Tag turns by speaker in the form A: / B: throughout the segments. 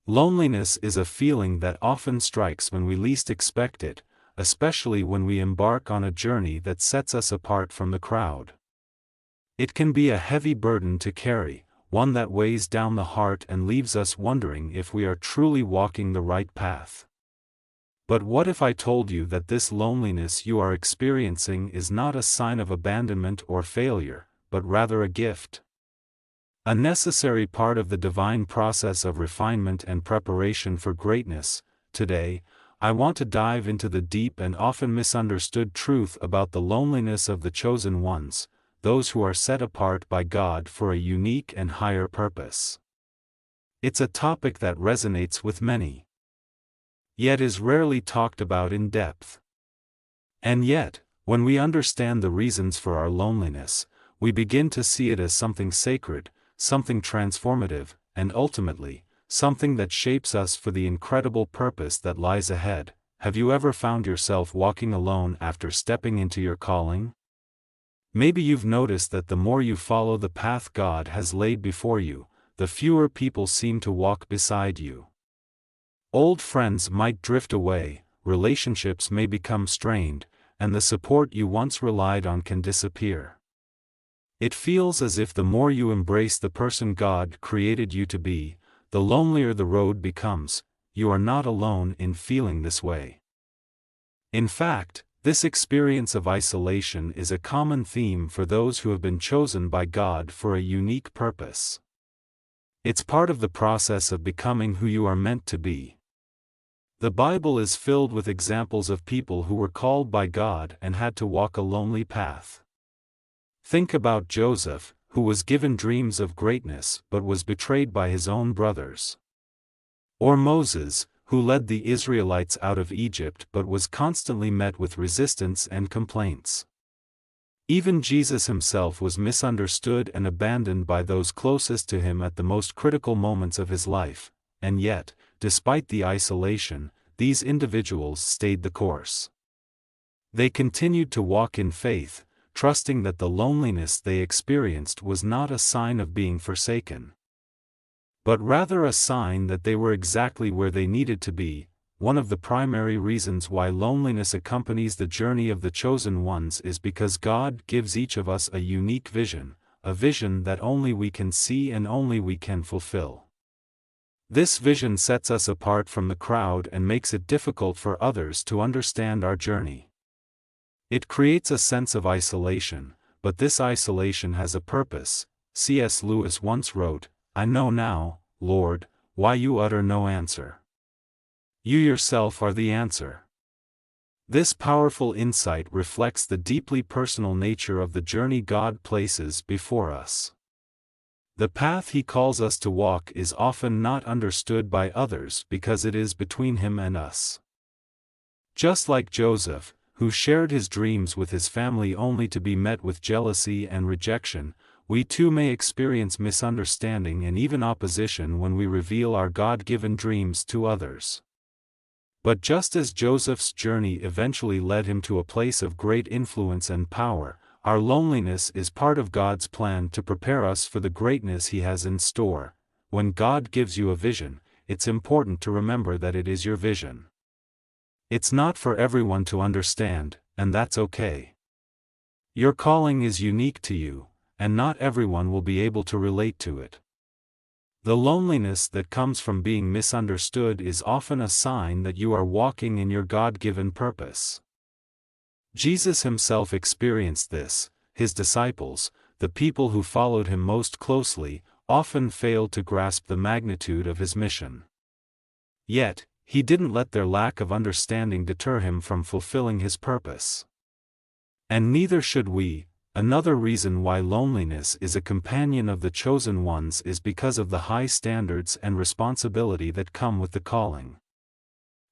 A: Loneliness is a feeling that often strikes when we least expect it, especially when we embark on a journey that sets us apart from the crowd. It can be a heavy burden to carry, one that weighs down the heart and leaves us wondering if we are truly walking the right path. But what if I told you that this loneliness you are experiencing is not a sign of abandonment or failure, but rather a gift? A necessary part of the divine process of refinement and preparation for greatness. Today, I want to dive into the deep and often misunderstood truth about the loneliness of the chosen ones, those who are set apart by God for a unique and higher purpose. It's a topic that resonates with many, yet is rarely talked about in depth. And yet, when we understand the reasons for our loneliness, we begin to see it as something sacred, something transformative, and ultimately, something that shapes us for the incredible purpose that lies ahead. Have you ever found yourself walking alone after stepping into your calling? Maybe you've noticed that the more you follow the path God has laid before you, the fewer people seem to walk beside you. Old friends might drift away, relationships may become strained, and the support you once relied on can disappear. It feels as if the more you embrace the person God created you to be, the lonelier the road becomes. You are not alone in feeling this way. In fact, this experience of isolation is a common theme for those who have been chosen by God for a unique purpose. It's part of the process of becoming who you are meant to be. The Bible is filled with examples of people who were called by God and had to walk a lonely path. Think about Joseph, who was given dreams of greatness but was betrayed by his own brothers. Or Moses, who led the Israelites out of Egypt but was constantly met with resistance and complaints. Even Jesus himself was misunderstood and abandoned by those closest to him at the most critical moments of his life, and yet, despite the isolation, these individuals stayed the course. They continued to walk in faith, trusting that the loneliness they experienced was not a sign of being forsaken, but rather a sign that they were exactly where they needed to be. One of the primary reasons why loneliness accompanies the journey of the chosen ones is because God gives each of us a unique vision, a vision that only we can see and only we can fulfill. This vision sets us apart from the crowd and makes it difficult for others to understand our journey. It creates a sense of isolation, but this isolation has a purpose. C.S. Lewis once wrote, "I know now, Lord, why you utter no answer. You yourself are the answer." This powerful insight reflects the deeply personal nature of the journey God places before us. The path He calls us to walk is often not understood by others because it is between Him and us. Just like Joseph, who shared his dreams with his family only to be met with jealousy and rejection, we too may experience misunderstanding and even opposition when we reveal our God-given dreams to others. But just as Joseph's journey eventually led him to a place of great influence and power, our loneliness is part of God's plan to prepare us for the greatness He has in store. When God gives you a vision, it's important to remember that it is your vision. It's not for everyone to understand, and that's okay. Your calling is unique to you, and not everyone will be able to relate to it. The loneliness that comes from being misunderstood is often a sign that you are walking in your God-given purpose. Jesus himself experienced this. His disciples, the people who followed him most closely, often failed to grasp the magnitude of his mission. Yet, he didn't let their lack of understanding deter him from fulfilling his purpose. And neither should we. Another reason why loneliness is a companion of the chosen ones is because of the high standards and responsibility that come with the calling.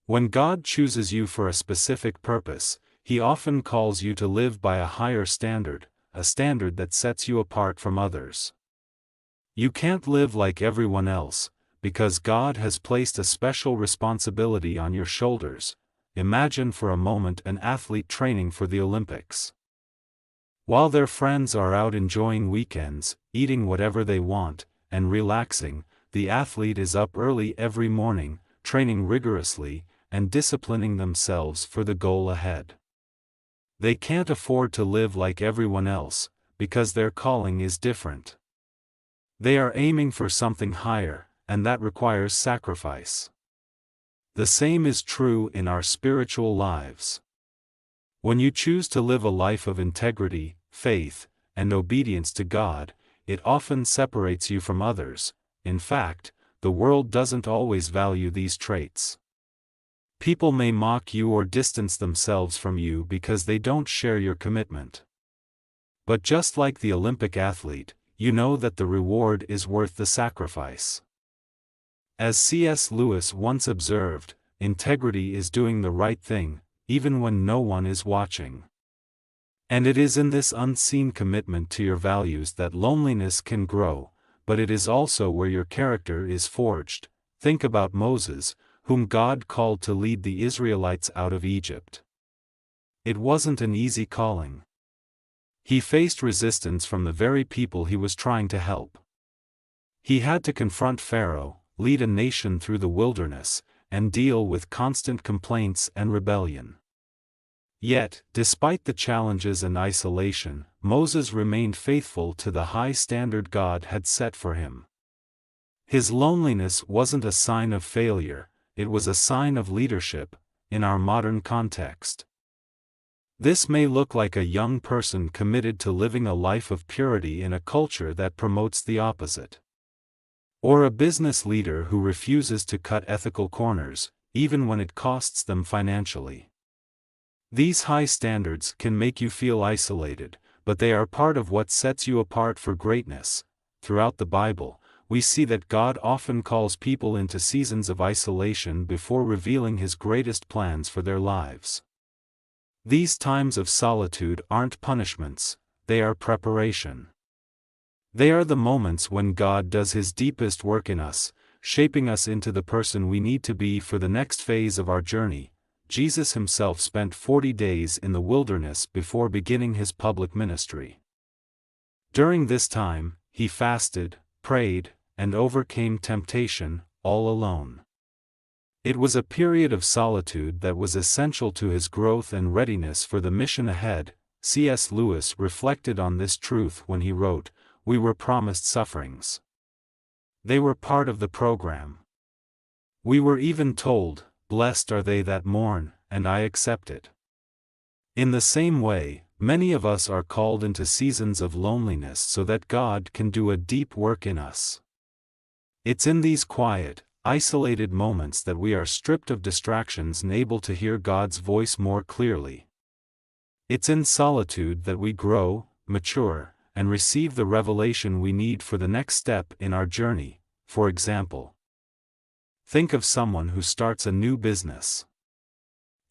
A: When God chooses you for a specific purpose, He often calls you to live by a higher standard, a standard that sets you apart from others. You can't live like everyone else, because God has placed a special responsibility on your shoulders. Imagine for a moment an athlete training for the Olympics. While their friends are out enjoying weekends, eating whatever they want, and relaxing, the athlete is up early every morning, training rigorously, and disciplining themselves for the goal ahead. They can't afford to live like everyone else, because their calling is different. They are aiming for something higher, and that requires sacrifice. The same is true in our spiritual lives. When you choose to live a life of integrity, faith, and obedience to God, it often separates you from others. In fact, the world doesn't always value these traits. People may mock you or distance themselves from you because they don't share your commitment. But just like the Olympic athlete, you know that the reward is worth the sacrifice. As C.S. Lewis once observed, integrity is doing the right thing, even when no one is watching. And it is in this unseen commitment to your values that loneliness can grow, but it is also where your character is forged. Think about Moses, whom God called to lead the Israelites out of Egypt. It wasn't an easy calling. He faced resistance from the very people he was trying to help. He had to confront Pharaoh, lead a nation through the wilderness, and deal with constant complaints and rebellion. Yet, despite the challenges and isolation, Moses remained faithful to the high standard God had set for him. His loneliness wasn't a sign of failure, it was a sign of leadership, in our modern context. This may look like a young person committed to living a life of purity in a culture that promotes the opposite. Or a business leader who refuses to cut ethical corners, even when it costs them financially. These high standards can make you feel isolated, but they are part of what sets you apart for greatness. Throughout the Bible, we see that God often calls people into seasons of isolation before revealing His greatest plans for their lives. These times of solitude aren't punishments, they are preparation. They are the moments when God does His deepest work in us, shaping us into the person we need to be for the next phase of our journey. Jesus Himself spent 40 days in the wilderness before beginning His public ministry. During this time, He fasted, prayed, and overcame temptation, all alone. It was a period of solitude that was essential to His growth and readiness for the mission ahead. C.S. Lewis reflected on this truth when he wrote, "We were promised sufferings. They were part of the program. We were even told, 'Blessed are they that mourn,' and I accept it." In the same way, many of us are called into seasons of loneliness so that God can do a deep work in us. It's in these quiet, isolated moments that we are stripped of distractions and able to hear God's voice more clearly. It's in solitude that we grow, mature, and receive the revelation we need for the next step in our journey. For example, think of someone who starts a new business.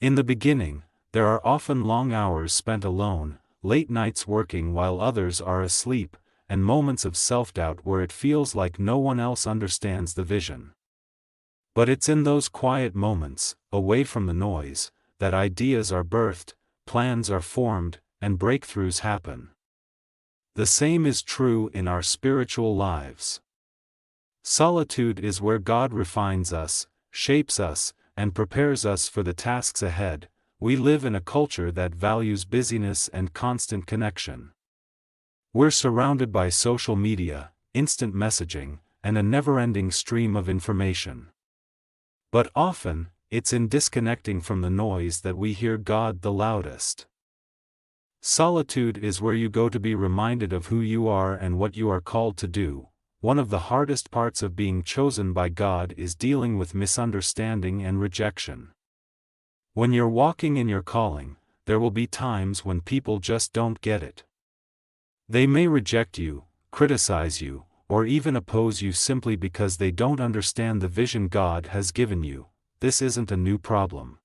A: In the beginning, there are often long hours spent alone, late nights working while others are asleep, and moments of self-doubt where it feels like no one else understands the vision. But it's in those quiet moments, away from the noise, that ideas are birthed, plans are formed, and breakthroughs happen. The same is true in our spiritual lives. Solitude is where God refines us, shapes us, and prepares us for the tasks ahead. We live in a culture that values busyness and constant connection. We're surrounded by social media, instant messaging, and a never-ending stream of information. But often, it's in disconnecting from the noise that we hear God the loudest. Solitude is where you go to be reminded of who you are and what you are called to do. One of the hardest parts of being chosen by God is dealing with misunderstanding and rejection. When you're walking in your calling, there will be times when people just don't get it. They may reject you, criticize you, or even oppose you simply because they don't understand the vision God has given you. This isn't a new problem.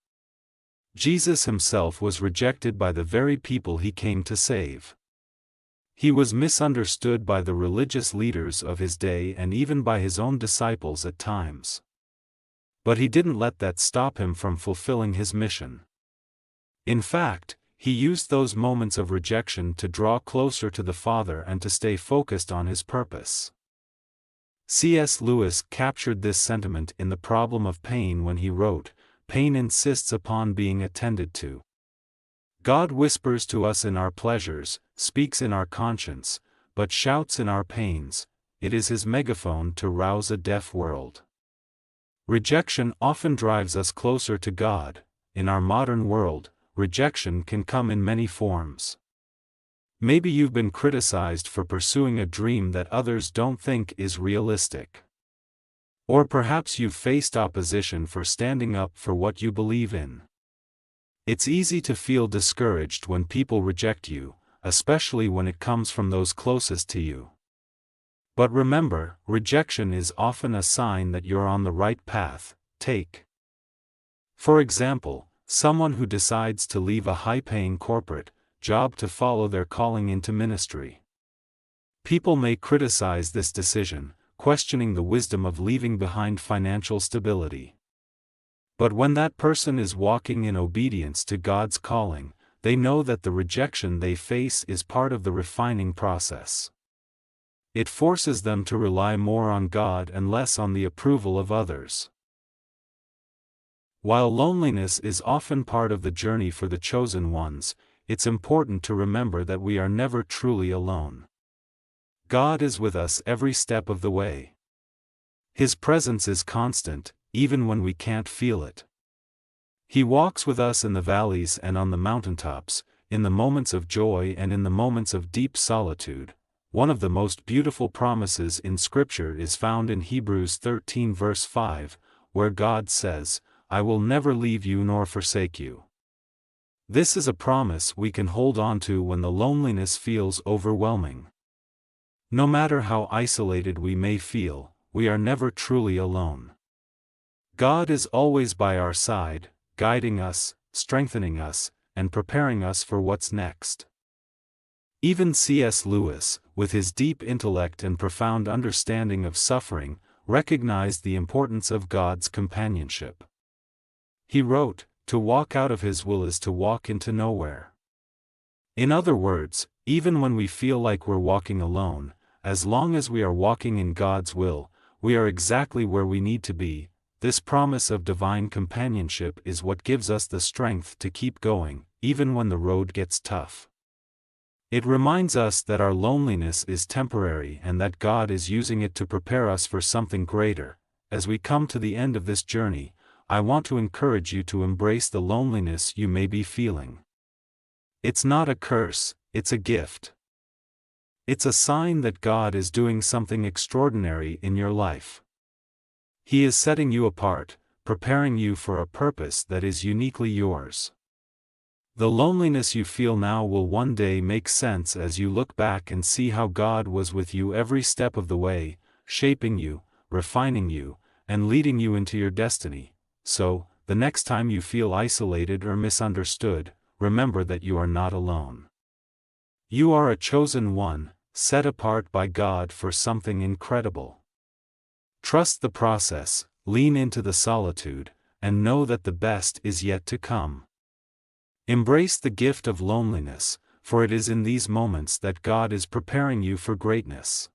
A: Jesus Himself was rejected by the very people He came to save. He was misunderstood by the religious leaders of His day and even by His own disciples at times. But He didn't let that stop Him from fulfilling His mission. In fact, He used those moments of rejection to draw closer to the Father and to stay focused on His purpose. C.S. Lewis captured this sentiment in The Problem of Pain when he wrote, "Pain insists upon being attended to. God whispers to us in our pleasures, speaks in our conscience, but shouts in our pains. It is his megaphone to rouse a deaf world." Rejection often drives us closer to God. In our modern world, rejection can come in many forms. Maybe you've been criticized for pursuing a dream that others don't think is realistic. Or perhaps you've faced opposition for standing up for what you believe in. It's easy to feel discouraged when people reject you, especially when it comes from those closest to you. But remember, rejection is often a sign that you're on the right path. Take, for example, someone who decides to leave a high-paying corporate job to follow their calling into ministry. People may criticize this decision, questioning the wisdom of leaving behind financial stability. But when that person is walking in obedience to God's calling, they know that the rejection they face is part of the refining process. It forces them to rely more on God and less on the approval of others. While loneliness is often part of the journey for the chosen ones, it's important to remember that we are never truly alone. God is with us every step of the way. His presence is constant, even when we can't feel it. He walks with us in the valleys and on the mountaintops, in the moments of joy and in the moments of deep solitude. One of the most beautiful promises in Scripture is found in Hebrews 13 verse 5, where God says, "I will never leave you nor forsake you." This is a promise we can hold on to when the loneliness feels overwhelming. No matter how isolated we may feel, we are never truly alone. God is always by our side, guiding us, strengthening us, and preparing us for what's next. Even C.S. Lewis, with his deep intellect and profound understanding of suffering, recognized the importance of God's companionship. He wrote, "To walk out of His will is to walk into nowhere." In other words, even when we feel like we're walking alone, as long as we are walking in God's will, we are exactly where we need to be. This promise of divine companionship is what gives us the strength to keep going, even when the road gets tough. It reminds us that our loneliness is temporary and that God is using it to prepare us for something greater. As we come to the end of this journey, I want to encourage you to embrace the loneliness you may be feeling. It's not a curse, it's a gift. It's a sign that God is doing something extraordinary in your life. He is setting you apart, preparing you for a purpose that is uniquely yours. The loneliness you feel now will one day make sense as you look back and see how God was with you every step of the way, shaping you, refining you, and leading you into your destiny. So, the next time you feel isolated or misunderstood, remember that you are not alone. You are a chosen one, set apart by God for something incredible. Trust the process, lean into the solitude, and know that the best is yet to come. Embrace the gift of loneliness, for it is in these moments that God is preparing you for greatness.